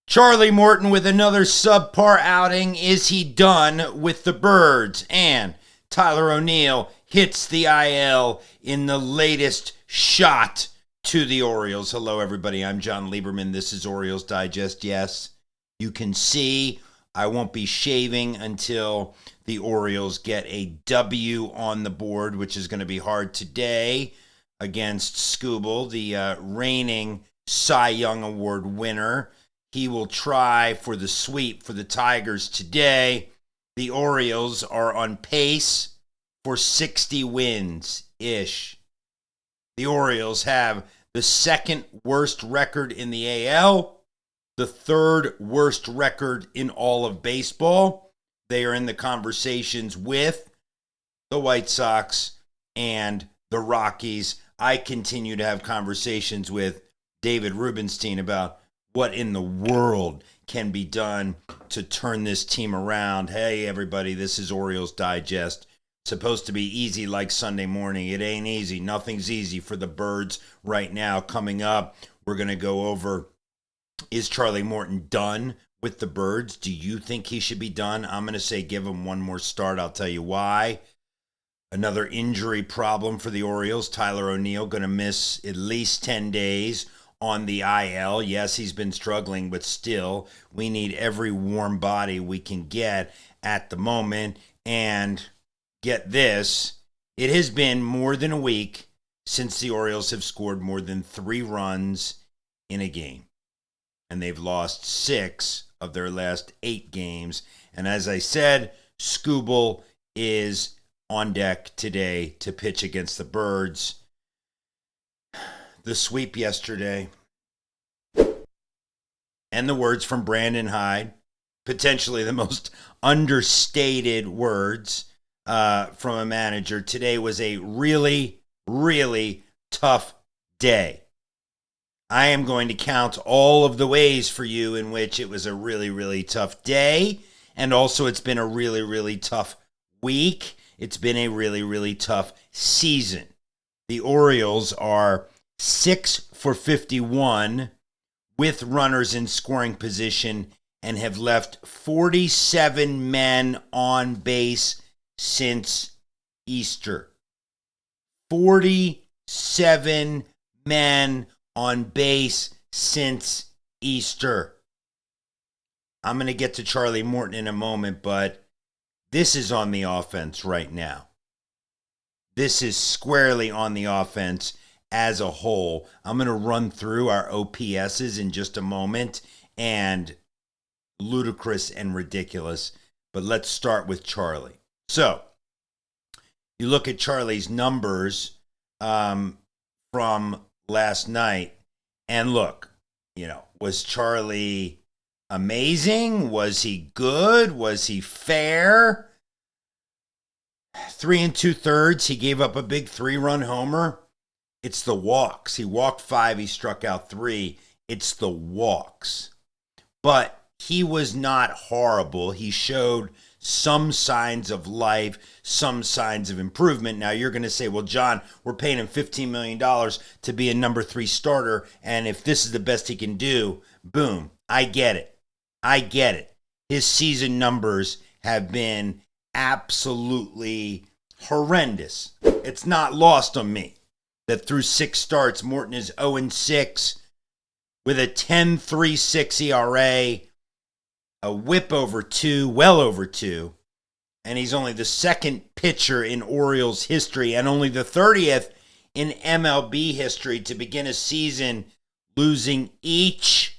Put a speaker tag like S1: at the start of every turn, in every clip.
S1: Charlie Morton with another subpar outing. Is he done with the Birds? And Tyler O'Neill hits the IL in the latest shot to the Orioles. Hello, everybody. I'm Jon Leiberman. This is Orioles Digest. Yes, you can see I won't be shaving until the Orioles get a W on the board, which is going to be hard today against Skubal, the reigning Cy Young Award winner. He will try for the sweep for the Tigers today. The Orioles are on pace for 60 wins-ish. The Orioles have the second worst record in the AL, the third worst record in all of baseball. They are in the conversations with the White Sox and the Rockies. I continue to have conversations with David Rubenstein about what in the world can be done to turn this team around. Hey, everybody, this is Orioles Digest. It's supposed to be easy like Sunday morning. It ain't easy. Nothing's easy for the Birds right now. Coming up, we're going to go over, is Charlie Morton done with the Birds? Do you think he should be done? I'm going to say give him one more start. I'll tell you why. Another injury problem for the Orioles. Tyler O'Neill going to miss at least 10 days on the IL. Yes, he's been struggling, but still, we need every warm body we can get at the moment. And get this, it has been more than a week since the Orioles have scored more than 3 runs in a game. And they've lost 6 of their last 8 games. And as I said, Skubal is on deck today to pitch against the Birds. The sweep yesterday, and the words from Brandon Hyde, potentially the most understated words from a manager. Today was a really, really tough day. I am going to count all of the ways for you in which it was a really, really tough day, and also it's been a really, really tough week. It's been a really, really tough season. The Orioles are 6 for 51 with runners in scoring position and have left 47 men on base since Easter. 47 men on base since Easter. I'm going to get to Charlie Morton in a moment, but this is on the offense right now. This is squarely on the offense as a whole. I'm going to run through our OPSs in just a moment, and ludicrous and ridiculous. But let's start with Charlie. So, you look at Charlie's numbers from last night, and look, was Charlie amazing? Was he good? Was he fair? 3 2/3. He gave up a big 3-run homer. It's the walks. He walked 5. He struck out 3. It's the walks. But he was not horrible. He showed some signs of life, some signs of improvement. Now, you're going to say, well, John, we're paying him $15 million to be a number 3 starter, and if this is the best he can do, boom. I get it. His season numbers have been absolutely horrendous. It's not lost on me that through 6 starts, Morton is 0-6 with a 10.36 ERA, a whip over 2, well over 2, and he's only the second pitcher in Orioles history and only the 30th in MLB history to begin a season losing each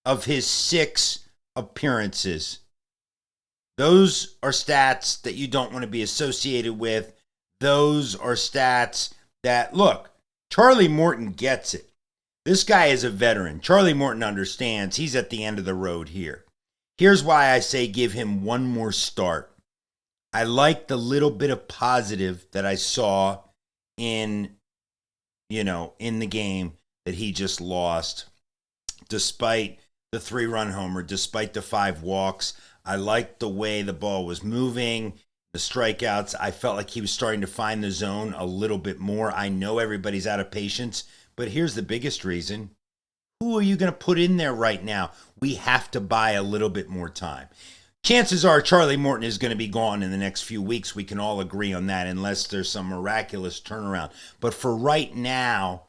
S1: of his 6 appearances. Those are stats that you don't want to be associated with. Those are stats that, look, Charlie Morton gets it. This guy is a veteran. Charlie Morton understands he's at the end of the road here. Here's why I say give him one more start. I like the little bit of positive that I saw in the game that he just lost. Despite the 3-run homer, despite the 5 walks, I liked the way the ball was moving, the strikeouts. I felt like he was starting to find the zone a little bit more. I know everybody's out of patience, but here's the biggest reason. Who are you going to put in there right now? We have to buy a little bit more time. Chances are Charlie Morton is going to be gone in the next few weeks. We can all agree on that unless there's some miraculous turnaround. But for right now,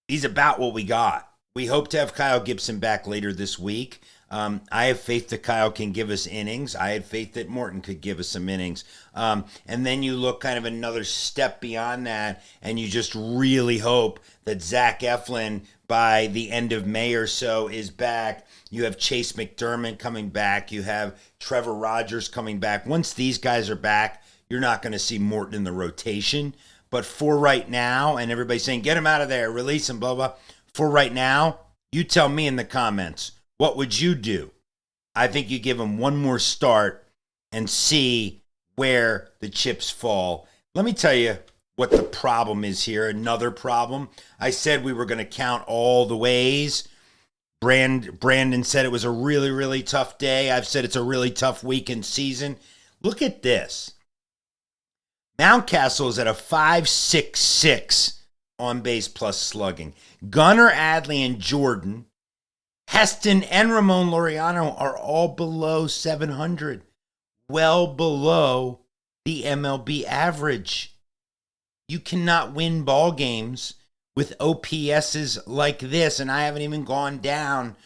S1: he's about what we got. We hope to have Kyle Gibson back later this week. I have faith that Kyle can give us innings. I had faith that Morton could give us some innings. And then you look kind of another step beyond that, and you just really hope that Zach Eflin by the end of May or so is back. You have Chase McDermott coming back. You have Trevor Rogers coming back. Once these guys are back, you're not going to see Morton in the rotation. But for right now, and everybody's saying, get him out of there, release him, blah, blah. For right now, you tell me in the comments, what would you do? I think you give him one more start and see where the chips fall. Let me tell you what the problem is here. Another problem. I said we were going to count all the ways. Brandon said it was a really, really tough day. I've said it's a really tough week in season. Look at this. Mountcastle is at a 5.66 on base plus slugging. Gunnar, Adley, and Jordan, Heston, and Ramon Laureano are all below 700. Well below the MLB average. You cannot win ball games with OPSs like this, and I haven't even gone down,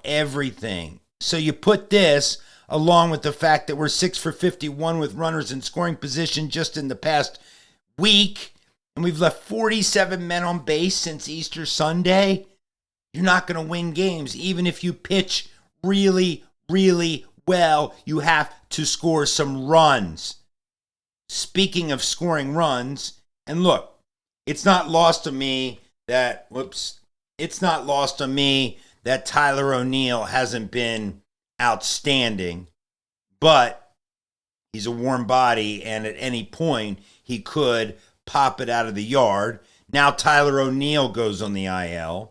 S1: everything. So you put this along with the fact that we're 6 for 51 with runners in scoring position just in the past week, and we've left 47 men on base since Easter Sunday. You're not going to win games. Even if you pitch really, really well, you have to score some runs. Speaking of scoring runs, and look, it's not lost on me that Tyler O'Neill hasn't been outstanding, but he's a warm body, and at any point, he could pop it out of the yard. Now Tyler O'Neill goes on the IL.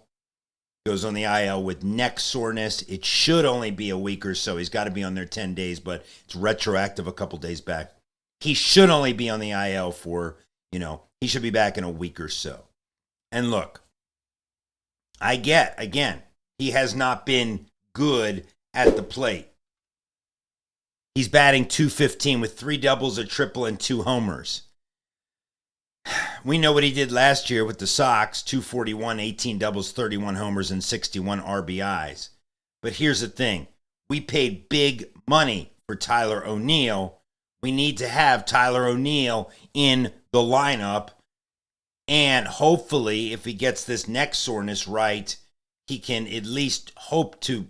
S1: Goes on the IL with neck soreness. It should only be a week or so. He's got to be on there 10 days, but it's retroactive a couple days back. He should only be on the IL for, he should be back in a week or so. And look, I get, again, he has not been good at the plate. He's batting .215 with 3 doubles, a triple, and 2 homers. We know what he did last year with the Sox, .241, 18 doubles, 31 homers, and 61 RBIs. But here's the thing. We paid big money for Tyler O'Neill. We need to have Tyler O'Neill in the lineup. And hopefully, if he gets this neck soreness right, he can at least hope to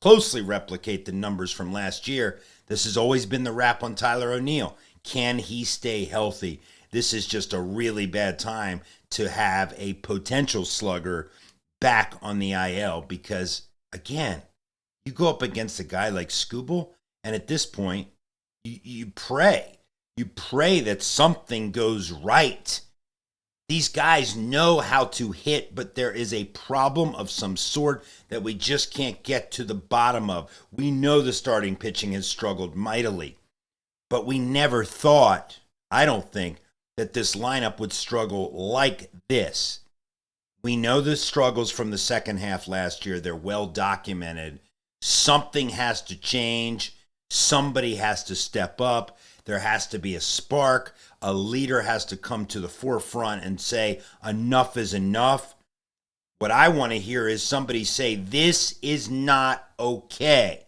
S1: closely replicate the numbers from last year. This has always been the rap on Tyler O'Neill. Can he stay healthy? This is just a really bad time to have a potential slugger back on the IL because, again, you go up against a guy like Skubal, and at this point, you pray. You pray that something goes right. These guys know how to hit, but there is a problem of some sort that we just can't get to the bottom of. We know the starting pitching has struggled mightily, but we never thought, I don't think, that this lineup would struggle like this. We know the struggles from the second half last year. They're well documented. Something has to change. Somebody has to step up. There has to be a spark. A leader has to come to the forefront and say, enough is enough. What I want to hear is somebody say, this is not okay.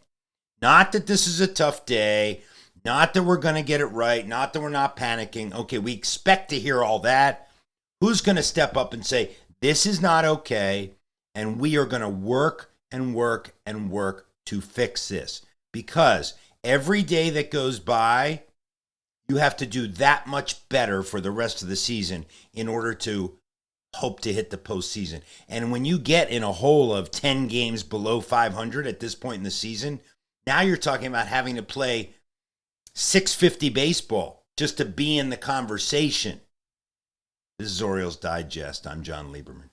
S1: Not that this is a tough day. Not that we're going to get it right. Not that we're not panicking. Okay, we expect to hear all that. Who's going to step up and say, this is not okay, and we are going to work and work and work to fix this? Because every day that goes by, you have to do that much better for the rest of the season in order to hope to hit the postseason. And when you get in a hole of 10 games below 500 at this point in the season, now you're talking about having to play .650 baseball just to be in the conversation. This is Orioles Digest. I'm Jon Leiberman.